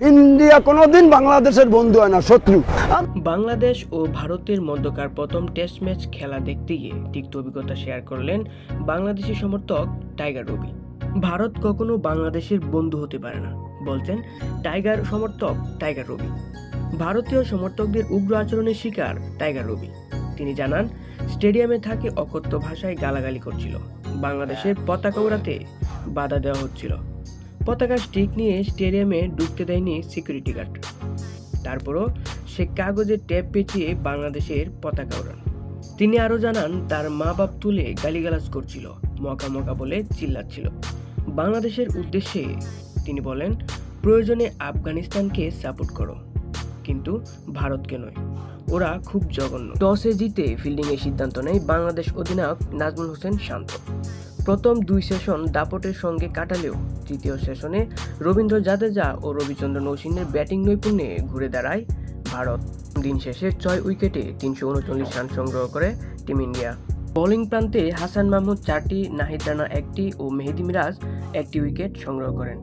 India কোনোদিন বাংলাদেশের বন্ধু হয় না, শত্রু। বাংলাদেশ ও ভারতের মধ্যকার প্রথম টেস্ট ম্যাচ খেলা দেখতে গিয়ে তিক্ত অভিজ্ঞতা শেয়ার করলেন বাংলাদেশি সমর্থক টাইগার রবি। ভারত কখনো বাংলাদেশের বন্ধু হতে পারে না, বলছেন টাইগার সমর্থক টাইগার রবি। ভারতীয় সমর্থকদের উগ্র আচরণের শিকার টাইগার রবি। তিনি জানান, স্টেডিয়ামে থাকে অকথ্য ভাষায় গালাগালি করছিল, বাংলাদেশের পতাকা উড়াতে বাধা দেওয়া হচ্ছিল, পতাকা স্টিক নিয়ে স্টেডিয়ামে ঢুকতে দেয়নি সিকিউরিটি গার্ড। তারপরও সে কাগজের টেপ পেঁচিয়ে বাংলাদেশের পতাকা ওড়ান। তিনি আরও জানান, তার মা বাপ তুলে গালিগালাজ করছিল, মকা মকা বলে চিল্লাচ্ছিল। বাংলাদেশের উদ্দেশ্যে তিনি বলেন, প্রয়োজনে আফগানিস্তানকে সাপোর্ট করো, কিন্তু ভারতকে নয়, ওরা খুব জঘন্য। টসে জিতে ফিল্ডিংয়ের সিদ্ধান্ত নেয় বাংলাদেশ অধিনায়ক নাজমুল হোসেন শান্ত। প্রথম দুই সেশন দাপটের সঙ্গে কাটালেও তৃতীয় সেশনে রবীন্দ্র জাদেজা ও রবিচন্দ্রন অশ্বিনের ব্যাটিং নৈপুণ্যে ঘুরে দাঁড়ায় ভারত। দিন শেষে 6 উইকেটে 339 রান সংগ্রহ করে টিম ইন্ডিয়া। বোলিং প্রান্তে হাসান মাহমুদ 4টি, নাহিদ রানা 1টি ও মেহেদী মিরাজ 1টি উইকেট সংগ্রহ করেন।